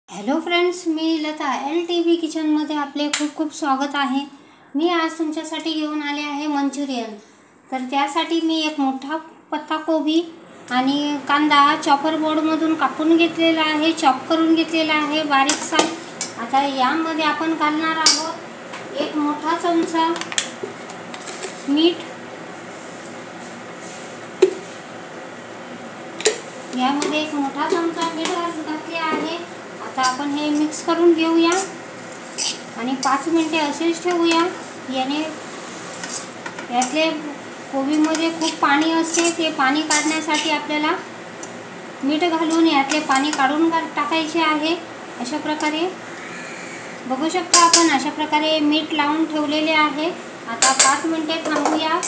Hello friends, मी Lata LTV किचनमध्ये आपले खूप खूप स्वागत आहे। मी आज तुमच्यासाठी घेऊन आले आहे मंचुरियन। तर त्यासाठी मी एक मोठा पत्ताकोबी आणि कांदा चॉपर बोर्डमधून कापून घेतलेला आहे, चॉप करून घेतलेला आहे बारीकसा। आता यामध्ये आपण घालणार आहोत एक मोठा चमचा मीठ, यामध्ये एक मोठा चमचा मीठ घातले आहे। आता आपण हे मिक्स करून घेऊया आणि 5 मिनिटे असेच ठेवूया। याने यातले कोबीमध्ये खूप पाणी असते, ते पाणी काढण्यासाठी आपल्याला मीठ घालून यातले पाणी काढून टाकायचे आहे। अशा प्रकारे बघू शकता आपण, अशा प्रकारे मीठ लावून ठेवलेले आहे। आता 5 मिनिटे थांबूया।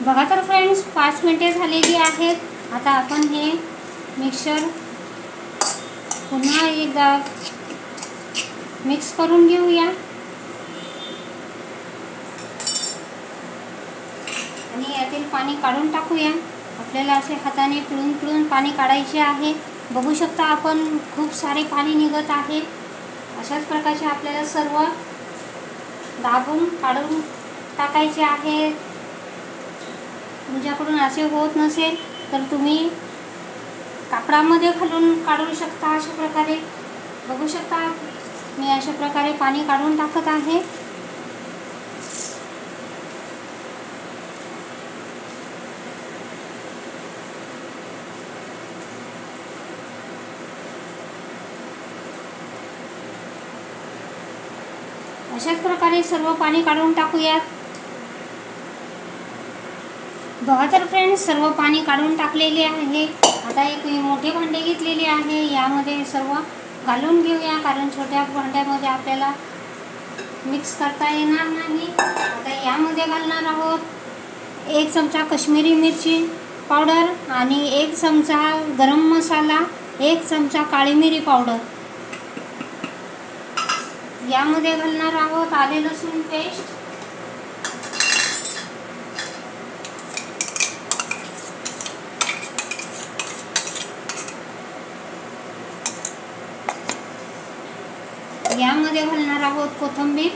बघा तर फ्रेंड्स, 5 मिनिटे झालेली आहेत। आता आपण हे मिक्सर पुन्हा एकदा मिक्स करून घेऊया आणि यातील पाणी काढून टाकूया। आपल्याला असे हाताने पिळून पाणी काढायचे आहे। बघू शकता आपण, खूप सारे पाणी निघत आहे। अशाच प्रकारचे आपल्याला सर्व दाबून काढून टाकायचे आहे। तुमच्याकडून असे होत नसेल तर तुम्ही कापडामध्ये घालून काढू शकता। अशा प्रकारे बघू शकता, मी अशा प्रकारे पाणी काढून टाकत आहे। अशाच प्रकारे सर्व पाणी काढून टाकूया। बघा तर फ्रेंड्स, सर्व पाणी काढून टाकलेले आहे। आता एक मोठे भांडे घेतलेले आहे, यामध्ये सर्व घालून घेऊया, कारण छोट्या भांड्यामध्ये आपल्याला मिक्स करता येणार नाही। आता यामध्ये घालणार आहोत 1 चमचा काश्मीरी मिरची पावडर आणि 1 चमचा गरम मसाला, 1 चमचा काळी मिरी पावडर। यामध्ये घालणार आहोत आले लसूण पेस्ट, यामध्ये घालणार आहोत कोथिंबीर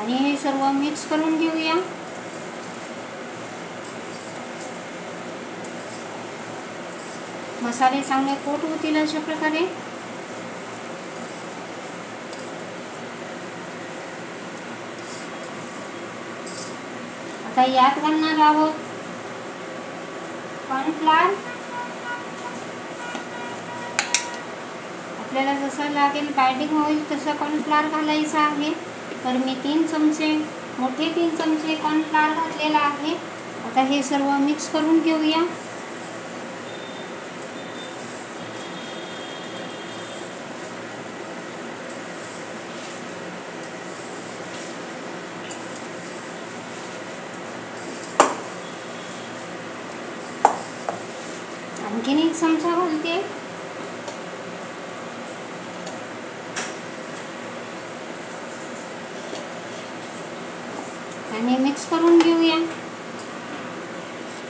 आणि हे सर्व मिक्स करून घेऊया। मसाले चांगले कोट होतील अशा प्रकारे। आता यात घालणार आहोत कॉर्नफ्लोअर। आपल्याला जसं लागेल बाइंडिंग होईल तसं कॉर्नफ्लोअर घालायचं आहे। तर मी 3 चमचे मोठे 3 चमचे कॉर्नफ्लोअर घातलेला आहे। आता हे सर्व मिक्स करून घेऊया। आणखीन 1 चमचा घालते आणि मिक्स करून घेऊया।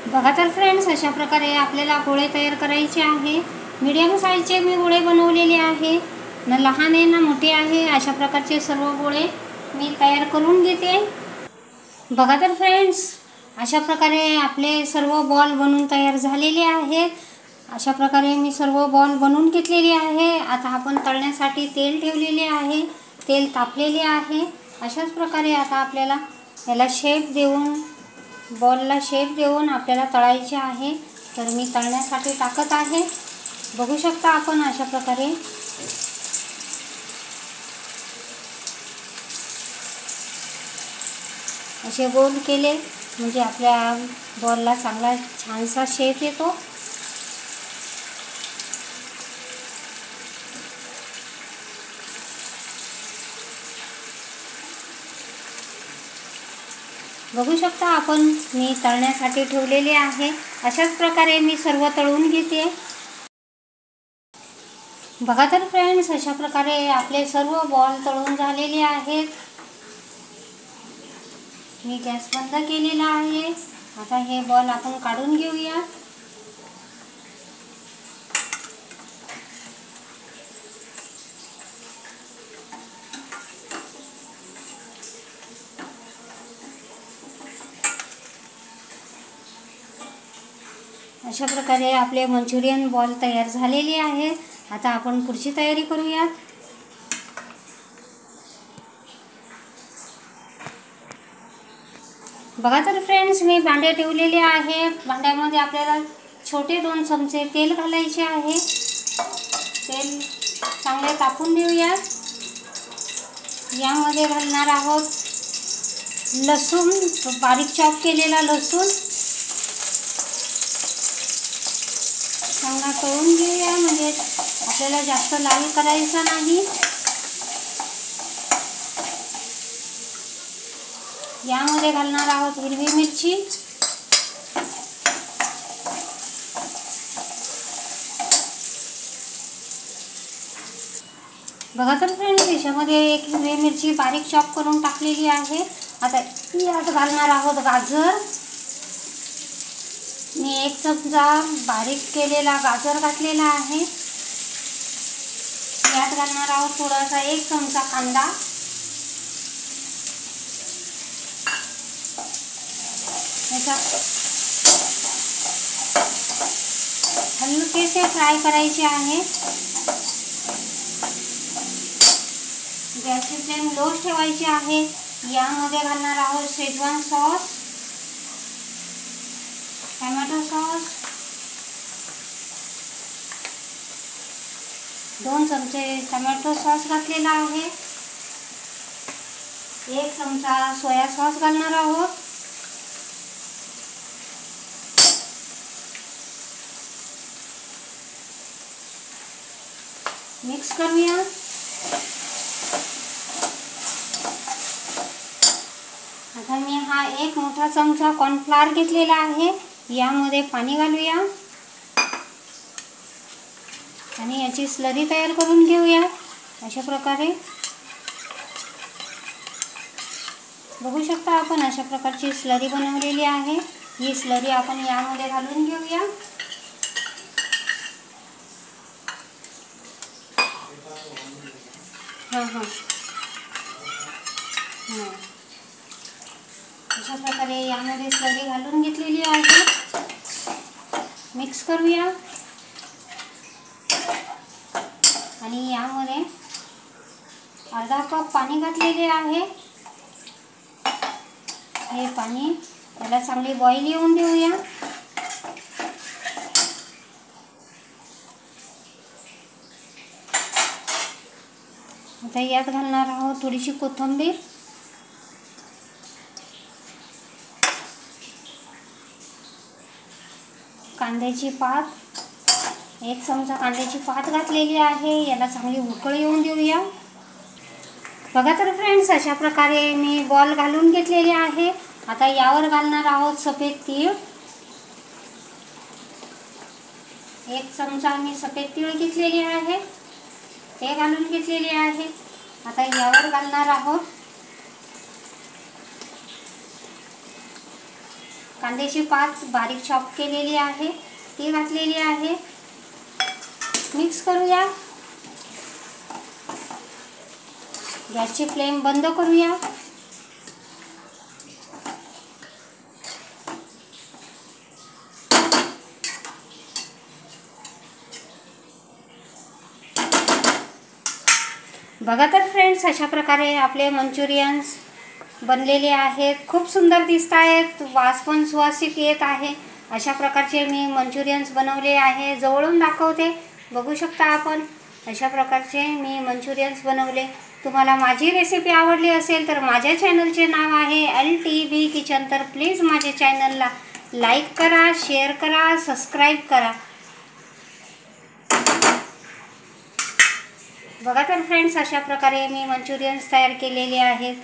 बघा तर फ्रेंड्स, अशा प्रकारे आपल्याला गोळे तयार करायचे आहे। मीडियम साईजचे मी गोळे बनवलेले आहे, ना लहान आहे ना मोठे आहे। अशा प्रकारचे सर्व गोळे मी तयार करून घेते। बघा तर फ्रेंड्स, अशा प्रकारे आपले सर्व बॉल बनून तयार झालेले आहेत। अशा प्रकारे मी सर्व बॉल बनवून घेतलेले आहे। आता आपण तळण्यासाठी तेल ठेवलेले आहे, तेल तापलेले आहे। अशाच प्रकारे आता आपल्याला याला शेप देऊन, बॉलला शेप देऊन आपल्याला तळायचे आहे। तर मी तळण्यासाठी टाकत आहे। बघू शकता आपण, अशा प्रकारे असे गोल केले म्हणजे आपल्या बॉलला चांगला छानसा शेप येतो। बघू शकता आपण, मी तळण्यासाठी ठेवलेले आहे। अशाच प्रकारे मी सर्व तळून घेते। बघा तर फ्रेंड्स, अशा प्रकारे आपले सर्व बॉल तळून झालेले आहेत। मी गॅस बंद केलेला आहे। आता हे बॉल आपण काढून घेऊया। अशा प्रकारे आपले मंचुरियन बॉल तयार झालेले आहे. आता आपण पुढची तयारी करूयात. बघा तर फ्रेंड्स, मी भांडे ठेवलेले आहे. भांड्यामध्ये आपल्याला छोटे 2 चमचे तेल घालायचे आहे. तेल चांगले तापून देऊयात. यामध्ये घालणार आहोत लसूण, बारीक चॉप केलेला लसूण. चांगला तळून घेऊया, म्हणजे आपल्याला जास्त लाल करायचा नाही. यामध्ये घालणार आहोत हिरवी मिरची. बघा तर फ्रेंड्स, याच्यामध्ये एक हिरवी मिरची बारीक चॉप करून टाकलेली आहे. आता यात घालणार आहोत गाजर. मी 1 चमचा बारीक केलेला गाजर घातलेला आहे. यात घालणार आहोत थोडासा 1 चमचा कांदा. हलकेसे फ्राय करायचे आहे. गॅसची फ्लेम लो ठेवायची आहे. यामध्ये घालणार आहोत शेजवान सॉस, टोमॅटो सॉस, 2 चमचे टोमॅटो सॉस घातलेला आहे. 1 चमचा सोया सॉस घालणार आहोत. मिक्स करूया. आता मी हा 1 मोठा चमचा कॉर्नफ्लॉवर घेतलेला आहे. यामध्ये पाणी घालूया आणि याची स्लरी तयार करून घेऊया. अशा प्रकारे बघू शकता आपण, अशा प्रकारची स्लरी बनवलेली आहे. ही स्लरी आपण यामध्ये घालून घेऊया. अशा प्रकारे यामध्ये स्लरी घालून घेतलेली आहे. मिक्स करूया आणि यामध्ये अर्धा कप पाणी घातलेले आहे. हे पाणी याला चांगली बॉईल येऊन देऊया. आता यात घालणार आहोत थोडीशी कोथिंबीर. कांद्याची पात, 1 चमचा कांद्याची पात घातलेली आहे. याला चांगली उकळ येऊन देऊया. बघा तर फ्रेंड्स, अशा प्रकारे मी बॉल घालून घेतलेले आहे. आता यावर घालणार आहोत सफेद तीळ. 1 चमचा मी सफेद तीळ घेतलेली आहे, ते घालून घेतलेले आहे. आता यावर घालणार आहोत कांद्याची पात बारीक चॉप केलेली आहे, ती घातलेली आहे. मिक्स करूया. गॅसची फ्लेम बंद करूया. बघा तर फ्रेंड्स, अशा प्रकारे आपले मंचुरियन्स बनलेले आहेत. खूप सुंदर दिसत आहेत. वास पण सुवासिक येत आहे. अशा प्रकारचे मी मंचुरियन्स बनवले आहे. जवळून दाखवते, बघू शकता आपण. अशा प्रकारचे मी मंचुरियन्स बनवले. तुम्हाला माझी रेसिपी आवडली असेल तर माझ्या चॅनलचे नाव आहे LTV किचन. तर प्लीज माझ्या चॅनलला लाईक करा, शेअर करा, सबस्क्राईब करा. बघा तर फ्रेंड्स, अशा प्रकारे मी मंचुरियन्स तयार केलेले आहेत.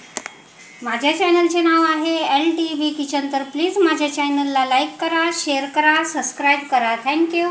माझ्या चॅनलचे नाव आहे LTV किचन. तर प्लीज माझ्या चॅनलला लाईक करा, शेअर करा, सबस्क्राईब करा. थँक्यू.